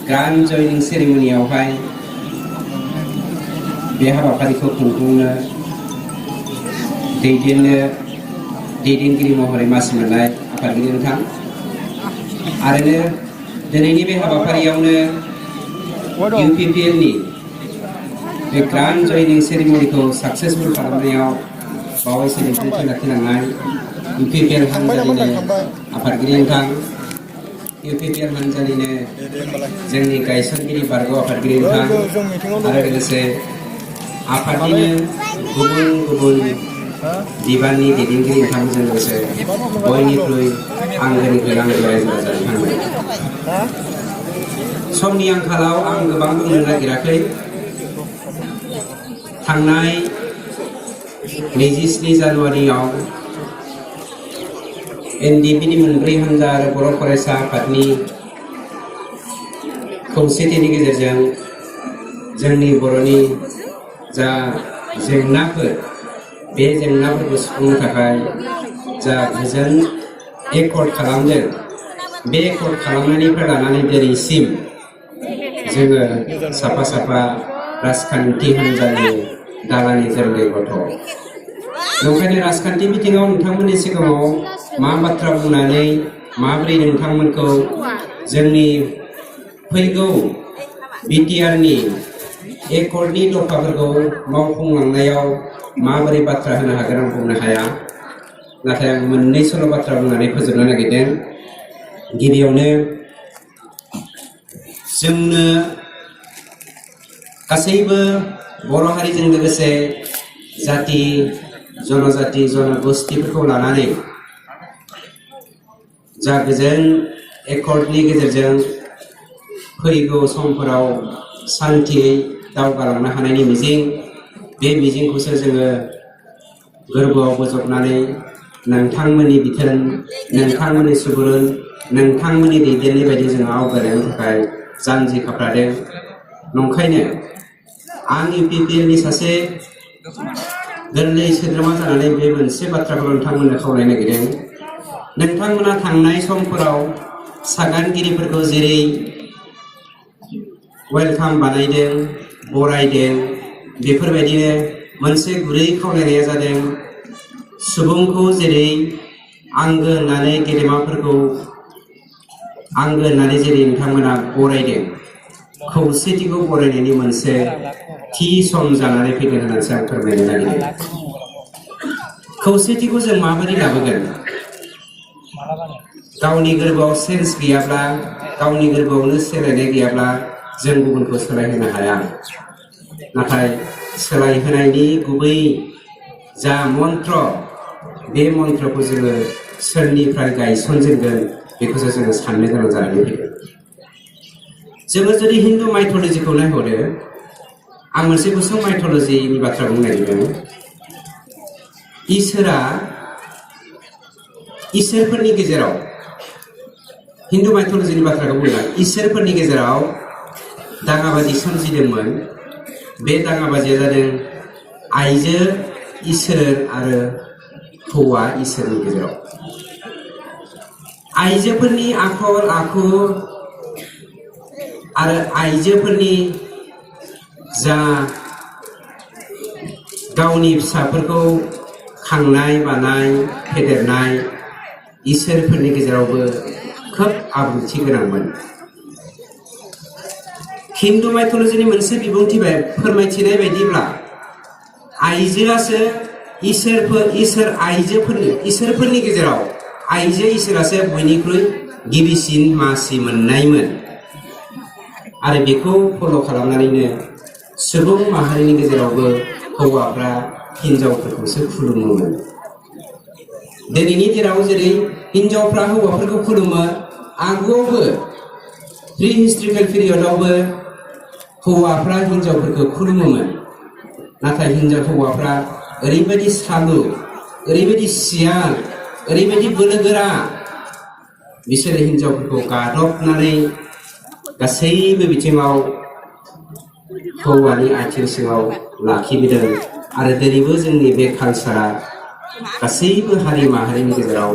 Grand जयनिं सेरेमनियावहाय बे हाबाफारिखौ खुंफुंनो दैदेनगिरि महरै मासि मोननाय आफादगिरि नोंथां आरो दिनैनि बे हाबाफारियावनो UPPLनि बे ग्रान्ड जयनिं सेरेमनिखौ साक्सेसफुल खालामनायाव बावैसो बिबुंथि लाखिलांनाय UPPL हान्जानिनो आफादगिरि नोंथां UPPL हान्जानिनो जोंनि गायसनगिरि बारग' आफादगिरि नोंथां आरो लोगोसे आफादनिनो गुबुन गुबुन बिबाननि दैदेनगिरि नोंथांमोनजों लोगोसे बयनिख्रुइ आंगोनिख्रुइ आंगो रायजो राजा नोंथांमोन समनि आंखालाव आं गोबां बुंनो नागिराखै थांनाय 27 जानुवारियाव NDPनि मोनब्रै हान्जा आरो बर' फरायसा आफादनि खौसेथिनि गेजेरजों जोंनि बर'नि जा जेंनाफोर बे जेंनाफोरखौ सुफुंनो थाखाय जा गोजोन एकर्ड खालामदों बे एकर्ड खालामनायनिफ्राय लानानै दिनैसिम जोङो साफा साफा राजखान्थि हान्जानि दालानि जोंनि गथ' नंखायनो राजखान्थि बिथिङाव नोंथांमोननि सिगाङाव मा बाथ्रा बुंनानै माबोरै नोंथांमोनखौ जोंनि फैगौ BTRनि एकर्डनि दफाफोरखौ मावफुंलांनायाव माबोरै बाथ्रा होनो हागोन आं बुंनो हाया नाथाय आं मोननैसोल' बाथ्रा बुंनानै फोजोबनो नागिरदों गिबियावनो जोंनो गासैबो बर' हारिजों लोगोसे जाति जनजाति जनगोष्ठीफोरखौ लानानै जा गोजोन एकर्डनि गेजेरजों फैगौ समफोराव सान्थियै दावगालांनो हानायनि मिजिं बे मिजिंखौसो जोङो गोरबोआव बोजबनानै नोंथांमोननि बिथोन नोंथांमोननि सुबुरुन नोंथांमोननि दैदेननाय बायदि जोङो आवगायलांनो थाखाय जानजि खाफ्रादों नंखायनो आं UPPLनि सासे गोरलै सोद्रोमा जानानै बे मोनसे बाथ्राखौ नोंथांमोननो खावलायनो नागिरदों नोंथांमोना थांनाय समफोराव सागानगिरिफोरखौ जेरै वेलकाम बानायदों बरायदों बेफोरबायदिनो मोनसे गुरै खावलायनाया जादों सुबुंखौ जेरै आंगो होननानै गेदेमाफोरखौ आंगो होननानै जेरै नोंथांमोना बरायदों खौसेथिखौ बरायनायनि मोनसे थि सम जानानै फैगोन होननानैसो आं फोरमायनो नागिरदों खौसेथिखौ जों माबोरै लाबोगोन गावनि गोरबोआव सेन्स गैयाब्ला गावनि गोरबोआवनो सोलायनाय गैयाब्ला जों गुबुनखौ सोलायहोनो हाया नाथाय सोलायहोनायनि गुबै जा मन्त्र बे मन्त्रखौ जोङो सोरनिफ्राय गायसनजेनगोन बेखौसो जोङो साननो गोनां जानानै फैदों जोङो जुदि हिन्दु माइथलजिखौ नायहरो आं मोनसे गुसुं माइथलजिनि बाथ्रा बुंनो नागिरदों इसोरफोरनि गेजेराव हिन्दु माइथलजिनि बाथ्राखौ बुंदों इसोरफोरनि गेजेराव दाङाबाजि सोमजिदोंमोन बे दाङाबाजिया जादों आइजो इसोर आरो हौवा इसोरनि गेजेराव आइजोफोरनि आखल आखु आरो आइजोफोरनि जा गावनि फिसाफोरखौ खांनाय बानाय फेदेरनाय इसोरफोरनि गेजेरावबो खोब आब्रुथि गोनांमोन हिन्दु माइथलजिनि मोनसे बिबुंथि फोरमायथिनाय बायदिब्ला आइजोआसो इसोरफोरनि गेजेराव आइजो इसोरासो बयनिख्रुइ गिबिसिन मासि मोननायमोन आरो बेखौ फल' खालामनानैनो सुबुं माहारिनि गेजेरावबो हौवाफ्रा हिन्जावफोरखौसो खुलुमोमोन दिनैनि दिनाव जेरै हिन्जावफ्रा हौवाफोरखौ खुलुमो आगुआवबो प्रि हिस्ट्रिकेल पिरियडआवबो हौवाफ्रा हिन्जावफोरखौ खुलुमोमोन नाथाय हौवाफ्रा ओरैबायदि सालु ओरैबायदि सियान ओरैबायदि बोलोगोरा बिसोरो हिन्जावफोरखौ गादबनानै गासैबो बिथिङाव हौवानि आथिं सिङाव लाखिबोदों आरो दिनैबो जोंनि बे कालचारा गासैबो हारि माहारिनि गेजेराव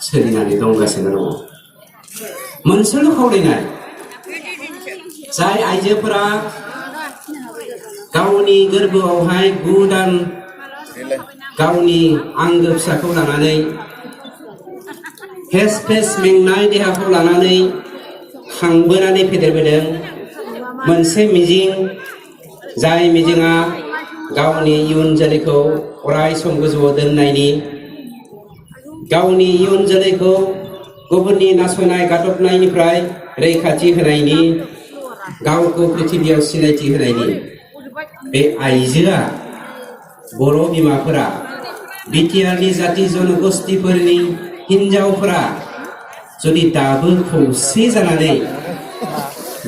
सोलिनानै दंगासिनो दङ मोनसेल' खावलायनाय जाय आइजोफोरा गावनि गोरबोआवहाय 9 दान गावनि आंगो फिसाखौ लानानै फेस फेस मेंनाय देहाखौ लानानै खांबोनानै फेदेरबोदों मोनसे मिजिं जाय मिजिंआ गावनि इयुन जोलैखौ अराय सम गोजौआव दोननायनि गावनि इयुन जोलैखौ गुबुननि नासयनाय गादबनायनिफ्राय रैखाथि होनायनि गावखौ पृथिबियाव सिनायथि होनायनि बे आइजोआ बर' बिमाफोरा बिटिआरनि जाति जनगोष्ठीफोरनि हिनजावफोरा जुदि दाबो खौसे जानानै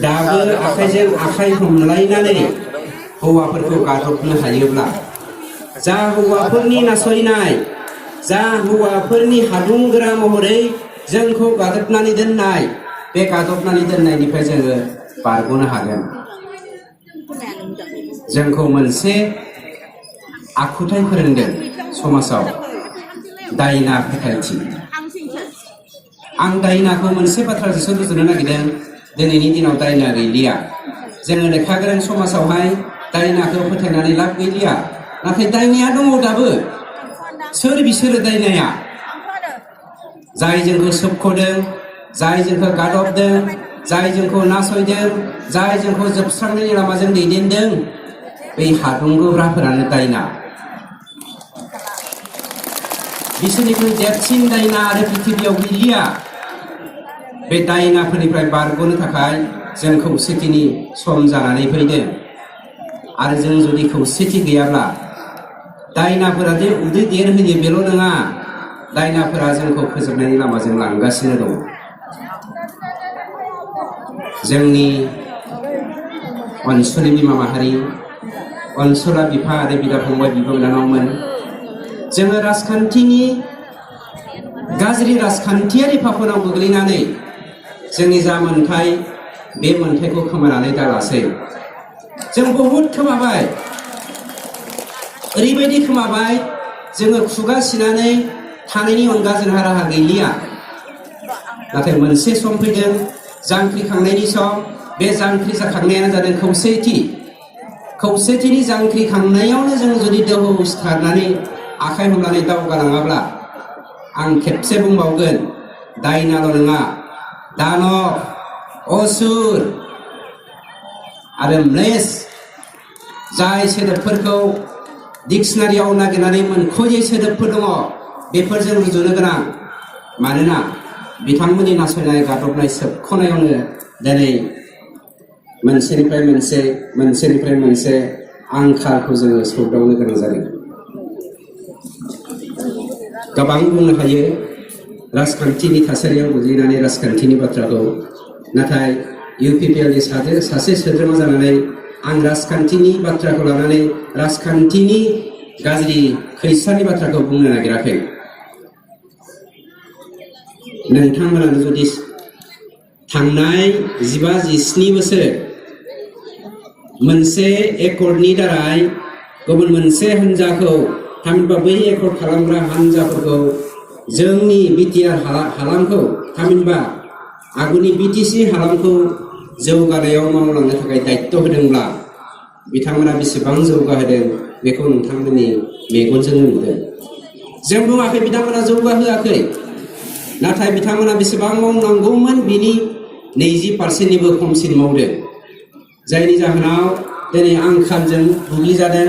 दाबो आखाइजों आखाइ हमलायनानै हौवाफोरखौ गादबनो हायोब्ला जा हौवाफोरनि नासयनाय जा हौवाफोरनि हादुंगोरा महरै जोंखौ गादबनानै दोननाय बे गादबनानै दोननायनिफ्राय जोङो बारग'नो हागोन। जोंखौ मोनसे आखुथाय फोरोंदों समाजाव दायना फोथायथि। आं दायनाखौ मोनसे बाथ्राजोंसो रुजुनो नागिरदों। दिनैनि दिनाव दायना गैलिया। जोङो लेखा गोरों समाजावहाय दायनाखौ फोथायनानै लाब गैलिया। नाथाय दायनाया दङ दाबो। सोर बिसोरो दायनाया? जाय जोंखौ सोबख'दों, जाय जोंखौ गादबदों, जाय जोंखौ नासयदों, जाय जोंखौ जोबस्रांनायनि लामाजों दैदेनदों, बै हादुंगोराफोरानो दायना। बिसोरनिख्रुइ देरसिन दायना आरो पृथिबियाव गैलिया। बे दायनाफोरनिफ्राय बारग'नो थाखाय जों खौसेथिनि सम जानानै फैदों। आरो जों जुदि खौसेथि गैयाब्ला दायनाफोरा जे उदै देरहोयो बेल' नङा, दायनाफोरा जोंखौ फोजोबनायनि लामाजों लांगासिनो दं। जोंनि अनसुलि बिमा माहारि, अनसुला बिफा आरो बिदा फंबाय बिब' बिनानावमोन, जोङो राजखान्थिनि गाज्रि राजखान्थियारि फाखनाव गोग्लैनानै जोंनि जा मोन्थाय बे मोन्थायखौ खोमानानै दालासै। जों बहुद खोमाबाय, ओरैबायदि खोमाबाय जोङो खुगा सिनानै थानायनि अनगा जोंहा राहा गैलिया। नाथाय मोनसे सम फैदों जांख्रिखांनायनि सम। बे जांख्रि जाखांनायानो जादों खौसेथि। खौसेथिनि जांख्रिखांनायावनो जों जुदि दोहौ सिथारनानै आखाइ हमनानै दावगालाङाब्ला आं खेबसे बुंबावगोन, दायनाल' नङा, दानब, असुर आरो म्लेस जाय सोदोबफोरखौ डिक्सनारियाव नागिरनानै मोनख'यै सोदोबफोर दङ, बेफोरजों रुजुनो गोनां। मानोना बिथांमोननि नासयनाय गादबनाय सोबख'नायावनो दिनै मोनसेनिफ्राय मोनसे आंखालखौ जोङो सौदावनो गोनां जादों। गोबां बुंनो हायो राजखान्थिनि थासारियाव गोग्लैनानै राजखान्थिनि बाथ्राखौ। नाथाय इउपिपिएलनि सासे सोद्रोमा जानानै आं राजखान्थिनि बाथ्राखौ लानानै राजखान्थिनि गाज्रि खैसारनि बाथ्राखौ बुंनो नागिराखै। नोंथांमोनानो जुदि थांनाय 15-17 बोसोर मोनसे एकर्डनि दाराय गुबुन मोनसे हान्जाखौ, थामहिनबा बै एकर्ड खालामग्रा हान्जाफोरखौ जोंनि बिटिआर हालामखौ, थामहिनबा आगुनि बिटिसि हालामखौ जौगानायाव मावलांनो थाखाय दायित्व होदोंब्ला बिथांमोना बेसेबां जौगाहोदों बेखौ नोंथांमोननि मेगनजोंनो नुदों। जों बुङाखै बिथांमोना जौगाहोआखै, नाथाय बिथांमोना बेसेबां मावनांगौमोन बिनि 20%निबो खमसिन मावदों। जायनि जाहोनाव दिनै आंखालजों बुग्लिजादों,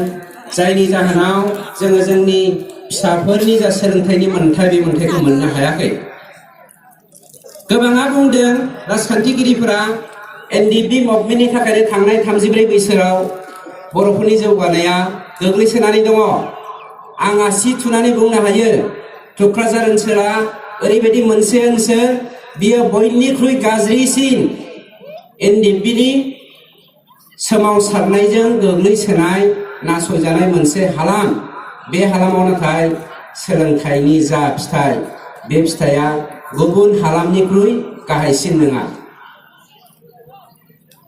जायनि जाहोनाव जोङो जोंनि फिसाफोरनि जा सोलोंथाइनि मोन्थाय बे मोन्थायखौ मोननो हायाखै। गोबाङा बुंदों राजखान्थिगिरिफोरा एनडिपि मुभमेन्टनि थाखायनो थांनाय 34 बोसोराव बर'फोरनि जौगानाया गोग्लैसोनानै दङ। आं आसि थुनानै बुंनो हायो थुक्राझार ओनसोला ओरैबायदि मोनसे ओनसोल, बियो बयनिख्रुइ गाज्रिसिन एनडिपिनि सोमावसारनायजों गोग्लैसोनाय नासयजानाय मोनसे हालाम। बे हालामाव नाथाय सोलोंथाइनि जा फिथाइ, बे फिथाइया गुबुन हालामनिख्रुइ गाहायसिन नङा।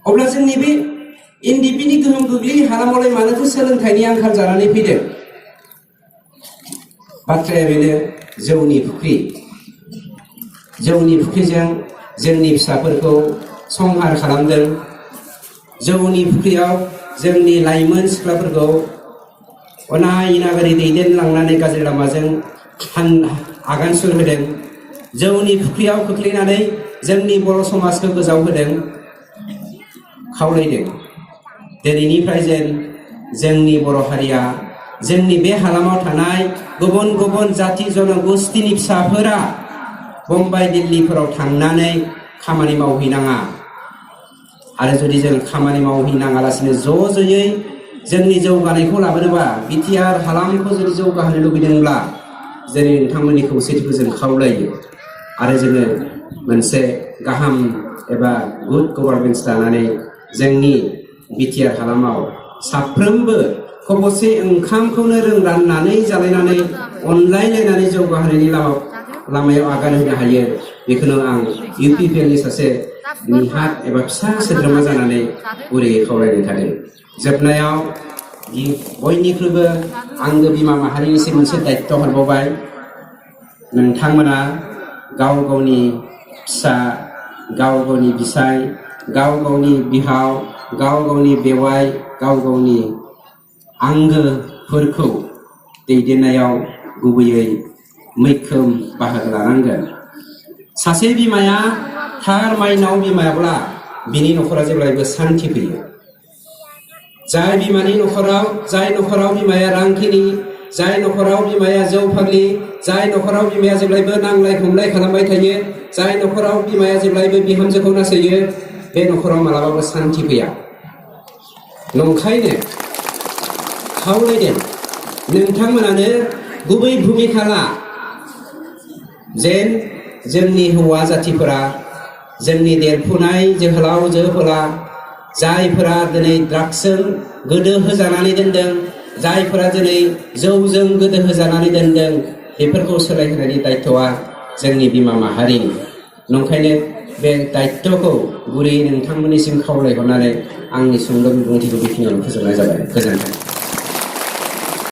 अब्ला जोंनि बे एनडिपिनि गोहोम गोग्लैयै हालामावलाय मानोथो सोलोंथाइनि आंखाल जानानै फैदों? बाथ्राया बेनो, जौनि फुख्रि। जौनि फुख्रिजों जोंनि फिसाफोरखौ संहार खालामदों। जौनि फुख्रियाव जोंनि लाइमोन सिख्लाफोरखौ अनाय नागारि दैदेनलांनानै गाज्रि लामाजों आगान सुरहोदों। जौनि फुख्रियाव खोख्लैनानै जोंनि बर' समाजखौ गोजावहोदों, खावलायदों। दिनैनिफ्राय जोंनि बर' हारिया, जोंनि बे हालामाव थानाय गुबुन गुबुन जाति जनगोष्ठीनि फिसाफोरा बम्बाइ दिल्लीफोराव थांनानै खामानि मावहैनाङा। आरो जुदि जों खामानि मावहैनाङालासिनो ज'यै जोंनि जौगानायखौ लाबोनोबा, बिटिआर हालामखौ जुदि जौगाहोनो लुबैदोंब्ला जेरै नोंथांमोननि खौसेथिखौ जों खावलायो। आरो जोङो मोनसे गाहाम एबा गुड गभार्नेन्स दानानै जोंनि बिटिआर हालामाव साफ्रोमबो खबसे ओंखामखौनो राननानै जालायनानै अनलायलायनानै जौगाहोनायनि लामायाव आगान होनो हायो। बेखौनो आं इउपिपिएलनि सासे निहाथ एबा फिसा सोद्रोमा जानानै गुरैयै खावलायनाय थादों। जोबनायाव बयनिख्रुइबो आंगो बिमा माहारिनिसिम मोनसे दायित्व हरबावबाय। नोंथांमोना गाव गावनि फिसा, गाव गावनि बिसाय, गाव गावनि बिहाव, गाव गावनि बेवाइ, गाव गावनि आंगोफोरखौ दैदेननायाव गुबैयै मैखोम बाहागो लानांगोन। सासे बिमाया थार माइनाव बिमायाब्ला बिनि न'खरा जेब्लायबो सान्थि फैयो। जाय बिमानि न'खराव, जाय न'खराव बिमाया रांखिनि, जाय न'खराव बिमाया जौ फाग्लि, जाय न'खराव बिमाया जेब्लायबो नांलाय खमलाय खालामबाय थायो, जाय न'खराव बिमाया जेब्लायबो बिहामजोखौ नासयो, बे न'खराव मालाबाबो सान्थि फैया। नंखायनो खावलायदों नोंथांमोनानो गुबै भुमिका ला, जेन जोंनि हौवा जातिफोरा, जोंनि देरफुनाय जोहोलाव जोहोला, जायफोरा दिनै ड्राग्सजों गोदो होजानानै दोनदों, जायफोरा दिनै जौजों गोदो होजानानै दोनदों, बेफोरखौ सोलायहोनायनि दायित्वआ जोंनि बिमा माहारिनि। नंखायनो बे दायित्वखौ गुरै नोंथांमोननिसिम खावलायहरनानै आंनि सुंद' बिबुंथिखौ बेखिनियावनो फोजोबनाय जाबाय। गोजोन्थों।